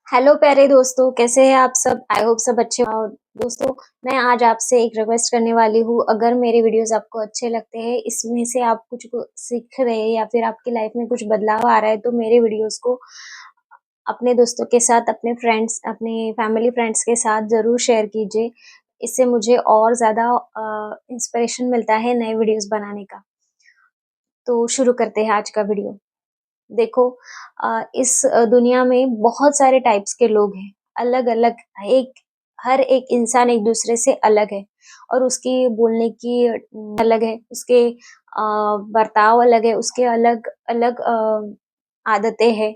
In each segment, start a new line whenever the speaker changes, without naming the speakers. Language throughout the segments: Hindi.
हेलो प्यारे दोस्तों, कैसे हैं आप सब? आई होप सब अच्छे हो। दोस्तों, मैं आज आपसे एक रिक्वेस्ट करने वाली हूँ। अगर मेरे वीडियोस आपको अच्छे लगते हैं, इसमें से आप कुछ को सीख रहे हैं या फिर आपकी लाइफ में कुछ बदलाव आ रहा है, तो मेरे वीडियोस को अपने दोस्तों के साथ, अपने फ्रेंड्स, अपने फैमिली फ्रेंड्स के साथ ज़रूर शेयर कीजिए। इससे मुझे और ज़्यादा इंस्पिरेशन मिलता है नए वीडियोस बनाने का। तो शुरू करते हैं आज का वीडियो। देखो, इस दुनिया में बहुत सारे टाइप्स के लोग हैं, अलग-अलग। एक हर एक इंसान एक दूसरे से अलग है और उसकी बोलने की अलग है, उसके बर्ताव अलग है, उसके अलग-अलग आदतें हैं।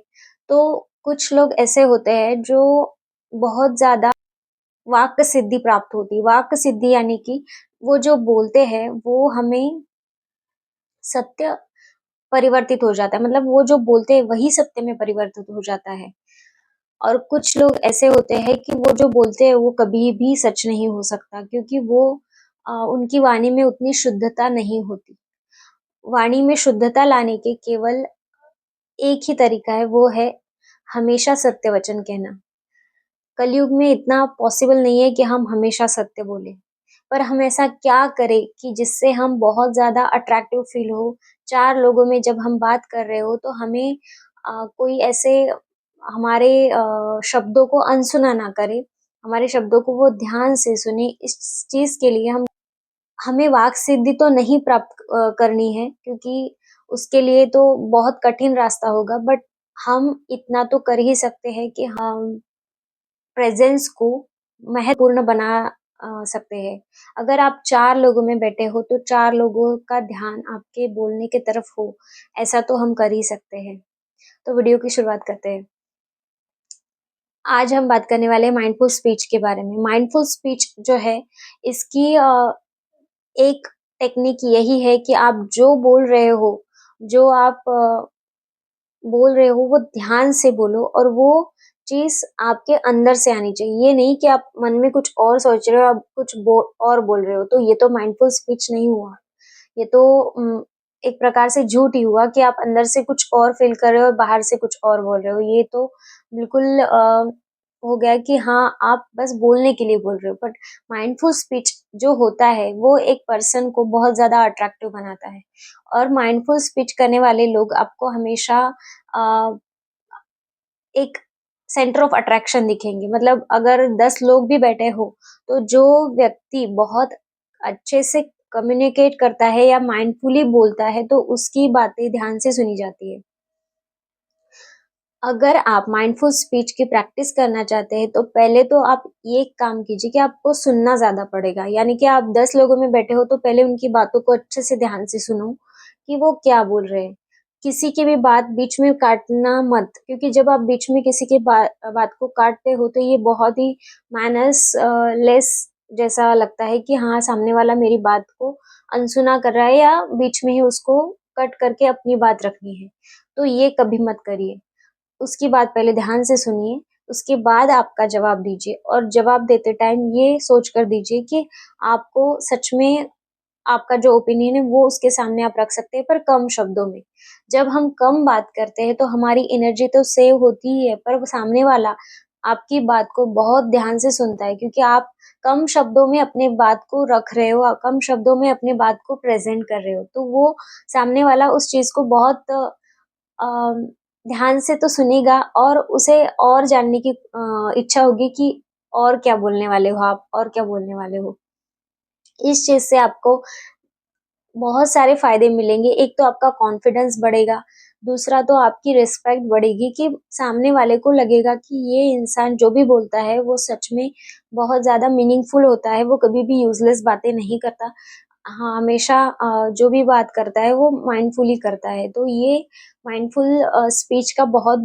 तो कुछ लोग ऐसे होते हैं जो बहुत ज़्यादा वाक् सिद्धि प्राप्त होती है। वाक् सिद्धि यानी कि वो जो बोलते हैं, वो हमें सत्य परिवर्तित हो जाता है, मतलब वो जो बोलते हैं वही सत्य में परिवर्तित हो जाता है। और कुछ लोग ऐसे होते हैं कि वो जो बोलते हैं वो कभी भी सच नहीं हो सकता, क्योंकि वो उनकी वाणी में उतनी शुद्धता नहीं होती। वाणी में शुद्धता लाने के केवल एक ही तरीका है, वो है हमेशा सत्य वचन कहना। कलयुग में इतना पॉसिबल नहीं है कि हम हमेशा सत्य बोलें, पर हम ऐसा क्या करें कि जिससे हम बहुत ज़्यादा अट्रैक्टिव फ़ील हो। 4 लोगों में जब हम बात कर रहे हो तो हमें कोई ऐसे हमारे शब्दों को अनसुना ना करे, हमारे शब्दों को वो ध्यान से सुने। इस चीज़ के लिए हमें वाक् सिद्धि तो नहीं प्राप्त करनी है, क्योंकि उसके लिए तो बहुत कठिन रास्ता होगा, बट हम इतना तो कर ही सकते हैं कि हम प्रेज़ेंस को महत्वपूर्ण बना सकते हैं। अगर आप 4 लोगों में बैठे हो, तो 4 लोगों का ध्यान आपके बोलने की तरफ हो, ऐसा तो हम कर ही सकते हैं। तो वीडियो की शुरुआत करते हैं। आज हम बात करने वाले हैं माइंडफुल स्पीच के बारे में। माइंडफुल स्पीच जो है, इसकी एक टेक्निक यही है कि आप जो बोल रहे हो, जो आप बोल रहे हो वो ध्यान से बोलो और वो चीज़ आपके अंदर से आनी चाहिए। ये नहीं कि आप मन में कुछ और सोच रहे हो, आप कुछ और बोल रहे हो, तो ये तो माइंडफुल स्पीच नहीं हुआ। ये तो एक प्रकार से झूठ ही हुआ कि आप अंदर से कुछ और फ़ील कर रहे हो और बाहर से कुछ और बोल रहे हो। ये तो बिल्कुल हो गया कि हाँ, आप बस बोलने के लिए बोल रहे हो। बट माइंडफुल स्पीच जो होता है, वो एक पर्सन को बहुत ज़्यादा अट्रैक्टिव बनाता है। और माइंडफुल स्पीच करने वाले लोग आपको हमेशा अ, एक सेंटर ऑफ अट्रैक्शन दिखेंगे। मतलब अगर 10 लोग भी बैठे हो, तो जो व्यक्ति बहुत अच्छे से कम्युनिकेट करता है या माइंडफुली बोलता है, तो उसकी बातें ध्यान से सुनी जाती है। अगर आप माइंडफुल स्पीच की प्रैक्टिस करना चाहते हैं, तो पहले तो आप ये काम कीजिए कि आपको सुनना ज़्यादा पड़ेगा। यानी कि आप 10 लोगों में बैठे हो, तो पहले उनकी बातों को अच्छे से ध्यान से सुनो कि वो क्या बोल रहे हैं। किसी की भी बात बीच में काटना मत, क्योंकि जब आप बीच में किसी की बात को काटते हो, तो ये बहुत ही मैनर्स लेस जैसा लगता है कि हाँ, सामने वाला मेरी बात को अनसुना कर रहा है या बीच में ही उसको कट करके अपनी बात रखनी है। तो ये कभी मत करिए। उसकी बात पहले ध्यान से सुनिए, उसके बाद आपका जवाब दीजिए और जवाब देते टाइम ये सोच कर दीजिए कि आपको सच में आपका जो ओपिनियन है वो उसके सामने आप रख सकते हैं, पर कम शब्दों में। जब हम कम बात करते हैं तो हमारी एनर्जी तो सेव होती ही है, पर वो सामने वाला आपकी बात को बहुत ध्यान से सुनता है, क्योंकि आप कम शब्दों में अपने बात को रख रहे हो, कम शब्दों में अपनी बात को प्रेज़ेंट कर रहे हो। तो वो सामने वाला उस चीज़ को बहुत अ, ध्यान से तो सुनेगा और उसे और जानने की इच्छा होगी कि और क्या बोलने वाले हो आप, और क्या बोलने वाले हो। इस चीज़ से आपको बहुत सारे फ़ायदे मिलेंगे। एक तो आपका कॉन्फिडेंस बढ़ेगा, दूसरा तो आपकी रिस्पेक्ट बढ़ेगी कि सामने वाले को लगेगा कि ये इंसान जो भी बोलता है वो सच में बहुत ज़्यादा मीनिंगफुल होता है, वो कभी भी यूज़लेस बातें नहीं करता। हाँ, हमेशा जो भी बात करता है वो माइंडफुली करता है। तो ये माइंडफुल स्पीच का बहुत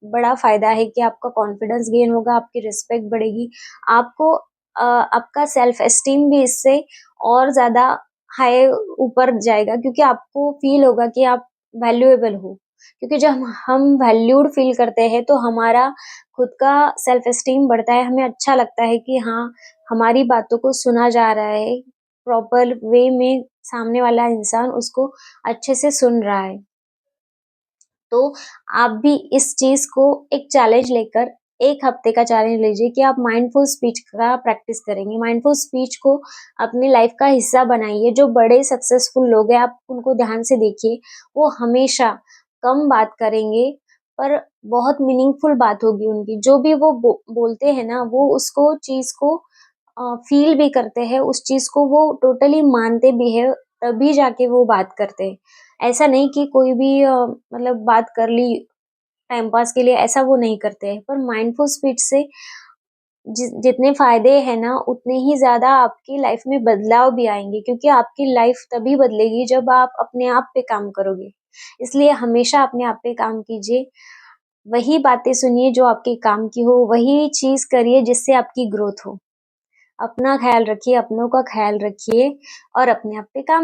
बड़ा फ़ायदा है कि आपका कॉन्फिडेंस गेन होगा, आपकी रिस्पेक्ट बढ़ेगी। आपको आपका सेल्फ एस्टीम भी इससे और ज़्यादा हाई ऊपर जाएगा, क्योंकि आपको फ़ील होगा कि आप वैल्यूएबल हो। क्योंकि जब हम वैल्यूड फ़ील करते हैं, तो हमारा खुद का सेल्फ एस्टीम बढ़ता है, हमें अच्छा लगता है कि हाँ, हमारी बातों को सुना जा रहा है, प्रॉपर वे में सामने वाला इंसान उसको अच्छे से सुन रहा है। तो आप भी इस चीज़ को एक चैलेंज लेकर 1 हफ्ते का चैलेंज लीजिए कि आप माइंडफुल स्पीच का प्रैक्टिस करेंगे। माइंडफुल स्पीच को अपनी लाइफ का हिस्सा बनाइए। जो बड़े सक्सेसफुल लोग हैं, आप उनको ध्यान से देखिए। वो हमेशा कम बात करेंगे, पर बहुत मीनिंगफुल बात होगी उनकी। जो भी वो बोलते हैं ना, वो उसको चीज़ को फ़ील भी करते हैं, उस चीज़ को वो टोटली मानते भी हैं, तभी जाके वो बात करते हैं। ऐसा नहीं कि कोई भी मतलब बात कर ली टाइम पास के लिए, ऐसा वो नहीं करते हैं। पर माइंडफुल स्पीच से जितने फ़ायदे हैं ना, उतने ही ज़्यादा आपकी लाइफ में बदलाव भी आएँगे, क्योंकि आपकी लाइफ तभी बदलेगी जब आप अपने आप पे काम करोगे। इसलिए हमेशा अपने आप पे काम कीजिए। वही बातें सुनिए जो आपके काम की हो, वही चीज़ करिए जिससे आपकी ग्रोथ हो। अपना ख़्याल रखिए, अपनों का ख़्याल रखिए और अपने आप पे काम